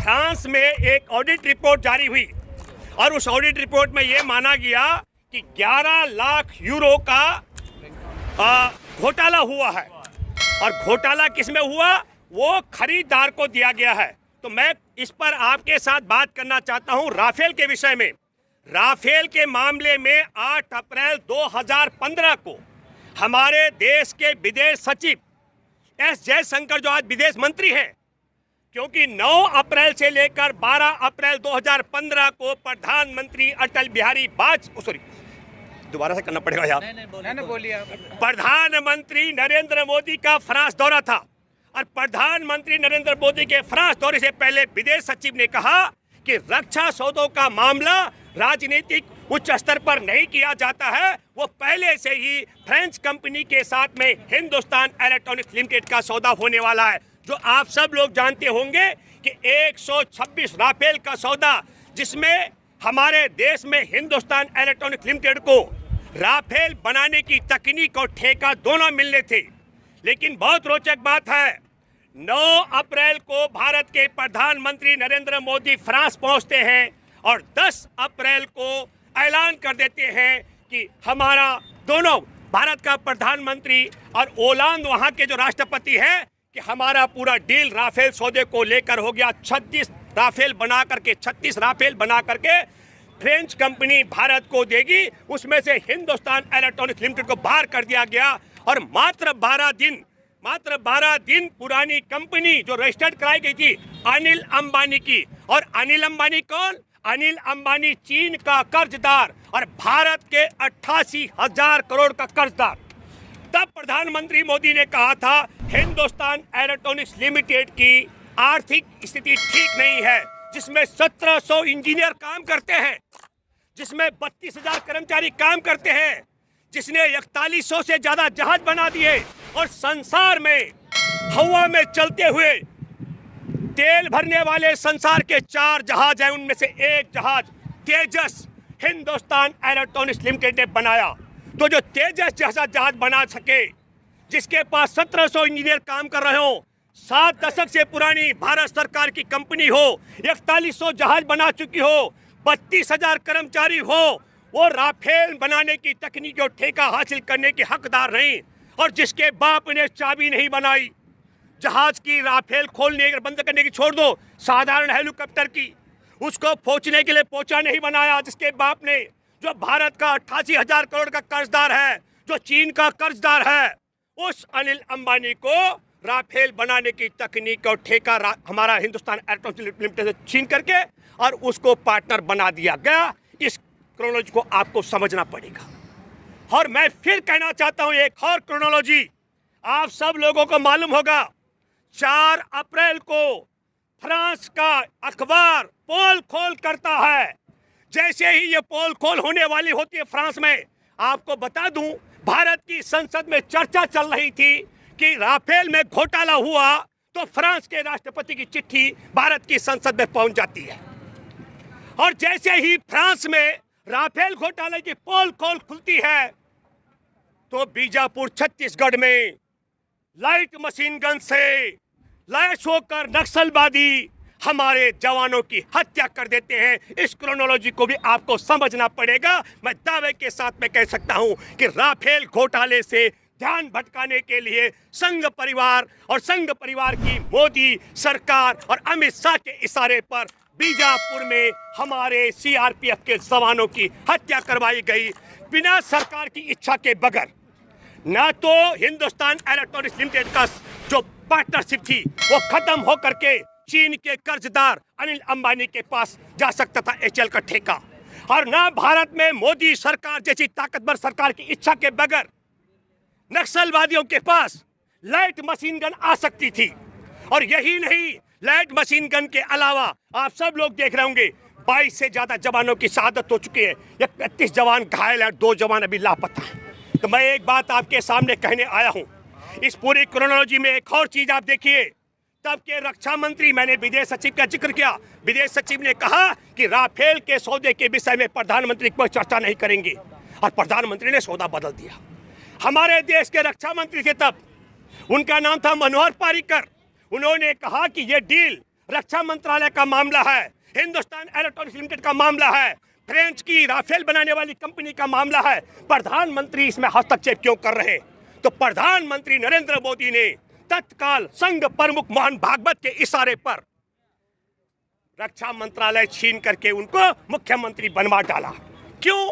France में एक audit report जारी हुई और उस ऑडिट रिपोर्ट में यह माना गया कि 11 लाख यूरो का घोटाला हुआ है। और घोटाला किसमें हुआ? वो खरीदार को दिया गया है। तो मैं इस पर आपके साथ बात करना चाहता हूं राफेल के विषय में। राफेल के मामले में 8 अप्रैल 2015 को हमारे देश के विदेश सचिव एस जयशंकर, जो आज विदेश मंत्री हैं, क्योंकि 9 अप्रैल से लेकर 12 अप्रैल 2015 को प्रधानमंत्री अटल बिहारी दोबारा से करना पड़ेगा यार। नहीं, बोलिए। प्रधानमंत्री नरेंद्र मोदी का फ्रांस दौरा था और प्रधानमंत्री नरेंद्र मोदी के फ्रांस दौरे से पहले विदेश सचिव ने कहा कि रक्षा सौदों का मामला राजनीतिक उच्च स्तर पर नहीं किया जाता है। वो पहले से ही फ्रेंच कंपनी के साथ में हिंदुस्तान इलेक्ट्रॉनिक्स लिमिटेड का सौदा होने वाला है, जो आप सब लोग जानते होंगे कि 126 राफेल का सौदा, जिसमें हमारे देश में हिंदुस्तान इलेक्ट्रॉनिक्स लिमिटेड को राफेल बनाने की तकनीक और ठेका दोनों मिलने थे। लेकिन बहुत रोचक बात है, 9 अप्रैल को भारत के प्रधानमंत्री नरेंद्र मोदी फ्रांस पहुंचते हैं और 10 अप्रैल को ऐलान कर देते हैं कि हमारा दोनों, भारत का प्रधानमंत्री और ओलांद वहां के जो राष्ट्रपति हैं, कि हमारा पूरा डील राफेल सौदे को लेकर हो गया। 36 राफेल बना करके फ्रेंच कंपनी भारत को देगी। उसमें से हिंदुस्तान इलेक्ट्रॉनिक्स लिमिटेड को बाहर कर दिया गया और मात्र 12 दिन पुरानी कंपनी जो रजिस्टर्ड कराई गई थी अनिल अंबानी की। और अनिल अंबानी कौन? अनिल अंबानी चीन का कर्जदार और भारत के 88,000 करोड़ का कर्जदार। तब प्रधानमंत्री मोदी ने कहा था हिंदुस्तान इलेक्ट्रॉनिक्स लिमिटेड की आर्थिक स्थिति ठीक नहीं है, जिसमें 1700 इंजीनियर काम करते हैं, जिसमें 32,000 कर्मचारी काम करते हैं, जिसने 4100 से ज्यादा जहाज बना दिए और संसार में हवा में चलते हुए तेल भरने वाले संसार के 4 जहाज हैं, उनमें से एक जहाज तेजस हिंदुस्तान इलेक्ट्रॉनिक्स लिमिटेड ने बनाया। तो जो तेजस जैसा जहाज बना सके, जिसके पास 1700 इंजीनियर काम कर रहे हो, 7 दशक से पुरानी भारत सरकार की कंपनी हो, 4100 जहाज बना चुकी हो, 32,000 कर्मचारी हो, वो राफेल बनाने की तकनीक और ठेका हासिल करने के हकदार नहीं। और जिसके बाप ने चाबी नहीं बनाई जहाज की, राफेल खोलने बंद करने की छोड़ दो, साधारण हेलीकॉप्टर की, उसको पहुंचने के लिए पोचा नहीं बनाया जिसके बाप ने, जो भारत का 88,000 करोड़ का कर्जदार है, जो चीन का कर्जदार है, उस अनिल अंबानी को राफेल बनाने की तकनीक और ठेका हमारा हिंदुस्तान इलेक्ट्रॉनिक्स लिमिटेड से छीन करके और उसको पार्टनर बना दिया गया। इस क्रोनोलॉजी को आपको समझना पड़ेगा। और मैं फिर कहना चाहता हूं एक और क्रोनोलॉजी आप सब लोगों को मालूम होगा। 4 अप्रैल को फ्रांस का अखबार पोल खोल करता है। जैसे ही ये पोल खोल होने वाली होती है फ्रांस में, आपको बता दूं, भारत की संसद में चर्चा चल रही थी कि राफेल में घोटाला हुआ, तो फ्रांस के राष्ट्रपति की चिट्ठी भारत की संसद में पहुंच जाती है। और जैसे ही फ्रांस में राफेल घोटाले की पोल खोल खुलती है, तो बीजापुर छत्तीसगढ़ में लाइट मशीन गन से लैस होकर नक्सलवादी हमारे जवानों की हत्या कर देते हैं। इस क्रोनोलॉजी को भी आपको समझना पड़ेगा। मैं दावे के साथ में कह सकता हूं कि राफेल घोटाले से ध्यान भटकाने के लिए संघ परिवार की मोदी सरकार और अमित शाह के इशारे पर बीजापुर में हमारे सीआरपीएफ के जवानों की हत्या करवाई गई, बिना सरकार की इच्छा के बगैर। ना तो हिंदुस्तान इलेक्ट्रॉनिक्स लिमिटेड का जो पार्टनरशिप थी वो खत्म होकर के चीन के कर्जदार अनिल अंबानी के पास जा सकता था एचएल का ठेका, और ना भारत में मोदी सरकार जैसी ताकतवर सरकार की इच्छा के बगैर नक्सलवादियों के पास लाइट मशीन गन आ सकती थी। और यही नहीं, लाइट मशीन गन के अलावा आप सब लोग देख रहे होंगे 22 से ज्यादा जवानों की शहादत हो चुकी है, 31 जवान घायल हैं, 2 जवान अभी लापता हैं। तो मैं एक बात आपके सामने कहने आया हूं, इस पूरी क्रोनोलॉजी में एक और चीज आप देखिए। तब के रक्षा मंत्री, मैंने विदेश सचिव का जिक्र किया, विदेश सचिव ने कहा कि राफेल के सौदे के विषय में प्रधानमंत्री कोई चर्चा नहीं करेंगे, और प्रधानमंत्री ने सौदा बदल दिया। हमारे देश के रक्षा मंत्री थे तब, उनका नाम था मनोहर पर्रिकर। उन्होंने कहा कि यह डील रक्षा मंत्रालय का मामला है, हिंदुस्तान इलेक्ट्रॉनिक्स लिमिटेड का मामला है, फ्रेंच की राफेल बनाने वाली कंपनी का मामला है। प्रधानमंत्री इसमें हस्तक्षेप क्यों कर रहे? तो प्रधानमंत्री नरेंद्र मोदी ने तत्काल संघ प्रमुख मोहन भागवत के इशारे पर रक्षा मंत्रालय छीन करके उनको मुख्यमंत्री बनवा डाला। क्यों?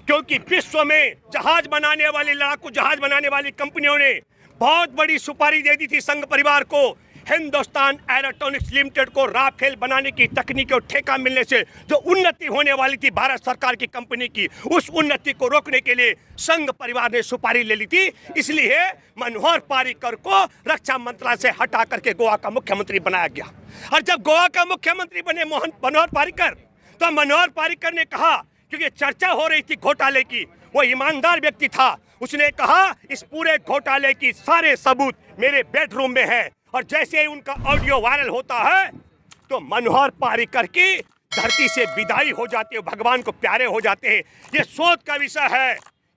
क्योंकि विश्व में जहाज बनाने वाली, लड़ाकू जहाज बनाने वाली कंपनियों ने बहुत बड़ी सुपारी दे दी थी संघ परिवार को। हिंदुस्तान इलेक्ट्रॉनिक्स लिमिटेड को राफेल बनाने की तकनीक और ठेका मिलने से जो उन्नति होने वाली थी भारत सरकार की कंपनी की, उस उन्नति को रोकने के लिए संघ परिवार ने सुपारी ले ली थी। इसलिए मनोहर पर्रिकर को रक्षा मंत्रालय से हटा करके गोवा का मुख्यमंत्री बनाया गया। और जब गोवा का मुख्यमंत्री बने मनोहर पर्रिकर, तो मनोहर पर्रिकर ने कहा, क्योंकि चर्चा हो रही थी घोटाले की, वो ईमानदार व्यक्ति था, उसने कहा इस पूरे घोटाले की सारे सबूत मेरे बेडरूम में है। और जैसे ही उनका ऑडियो वायरल होता है तो मनोहर पर्रिकर की धरती से विदाई हो जाती है, भगवान को प्यारे हो जाते हैं। ये शोध का विषय है,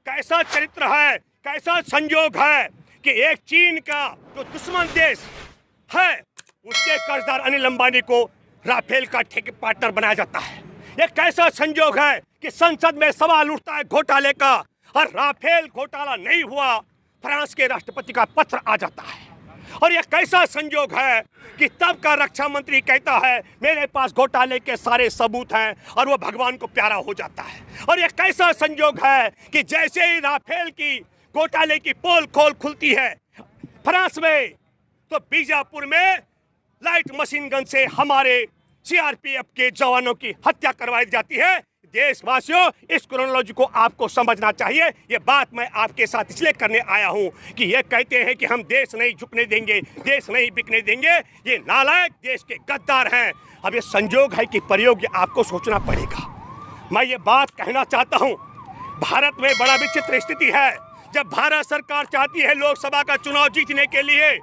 कैसा चरित्र है, कैसा संयोग है कि एक चीन का जो दुश्मन देश है उसके कर्जदार अनिल अंबानी को राफेल का ठेके पार्टनर बनाया जाता है। ये कैसा संयोग है कि संसद में सवाल उठता है घोटाले का, और राफेल घोटाला नहीं हुआ, फ्रांस के राष्ट्रपति का पत्र आ जाता है। और यह कैसा संयोग है कि तब का रक्षा मंत्री कहता है मेरे पास घोटाले के सारे सबूत हैं, और वो भगवान को प्यारा हो जाता है। और यह कैसा संयोग है कि जैसे ही राफेल की घोटाले की पोल खोल खुलती है फ्रांस में, तो बीजापुर में लाइट मशीन गन से हमारे सीआरपीएफ के जवानों की हत्या करवाई जाती है। देशवासियों, इस क्रोनोलॉजी को आपको समझना चाहिए। ये बात मैं आपके साथ इसलिए करने आया हूं कि ये कहते हैं कि हम देश नहीं झुकने देंगे, देश नहीं बिकने देंगे, ये नालायक देश के गद्दार हैं। अब ये संयोग है कि प्रयोग, ये आपको सोचना पड़ेगा। मैं ये बात कहना चाहता हूं, भारत में बड़ा विचित्र स्थिति है। जब भारत सरकार चाहती है लोकसभा का चुनाव जीतने के लिए,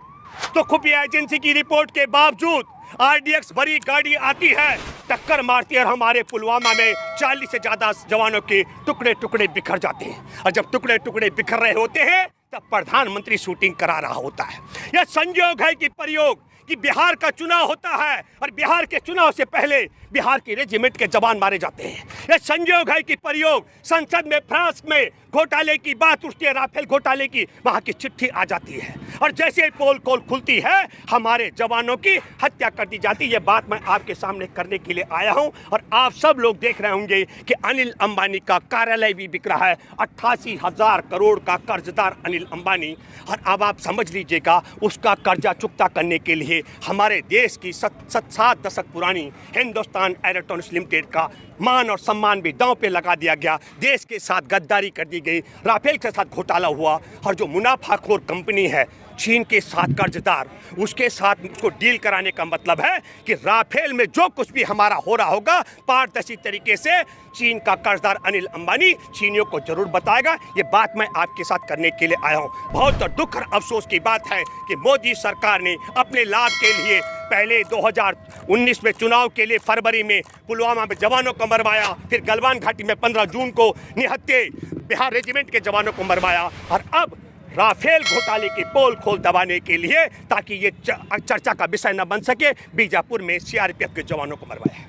तो खुफिया एजेंसी की रिपोर्ट के बावजूद आरडीएक्स भरी गाड़ी आती है, टक्कर मारती है, और हमारे पुलवामा में 40 से ज्यादा जवानों के टुकड़े टुकड़े बिखर जाते हैं। और जब टुकड़े टुकड़े बिखर रहे होते हैं तब प्रधानमंत्री शूटिंग करा रहा होता है। यह संयोग है कि प्रयोग कि बिहार का चुनाव होता है, और बिहार के चुनाव से पहले बिहार की रेजिमेंट के जवान मारे जाते हैं। यह संयोग है कि प्रयोग संसद में फ्रांस में घोटाले की बात उठती है, राफेल घोटाले की, वहां की चिट्ठी आ जाती है, और जैसे ही पोल खोल खुलती है हमारे जवानों की हत्या कर दी जाती है। यह बात मैं आपके सामने करने के लिए आया हूं। और आप सब लोग देख रहे होंगे कि अनिल अंबानी का कार्यालय भी बिक रहा है, 88,000 करोड़ का कर्जदार अनिल अंबानी। और अब आप समझ लीजिएगा, उसका कर्जा चुकता करने के लिए हमारे देश की 7 दशक पुरानी हिंदुस्तान इलेक्ट्रॉनिक्स लिमिटेड का मान और सम्मान भी दांव पे लगा दिया गया। देश के साथ गद्दारी कर दी गई, राफेल के साथ घोटाला हुआ, और जो मुनाफाखोर कंपनी है चीन के साथ कर्जदार, उसके साथ उसको डील कराने का मतलब है कि राफेल में जो कुछ भी हमारा हो रहा होगा पारदर्शी तरीके से चीन का कर्जदार अनिल अंबानी चीनियों को जरूर बताएगा। ये बात मैं आपके साथ करने के लिए आया हूँ। बहुत दुख और अफसोस की बात है कि मोदी सरकार ने अपने लाभ के लिए पहले 2019 में चुनाव के लिए फरवरी में पुलवामा में जवानों को मरवाया, फिर गलवान घाटी में 15 जून को निहत्थे बिहार रेजिमेंट के जवानों को मरवाया, और अब राफेल घोटाले की पोल खोल दबाने के लिए, ताकि ये चर्चा का विषय न बन सके, बीजापुर में सीआरपीएफ के जवानों को मरवाया।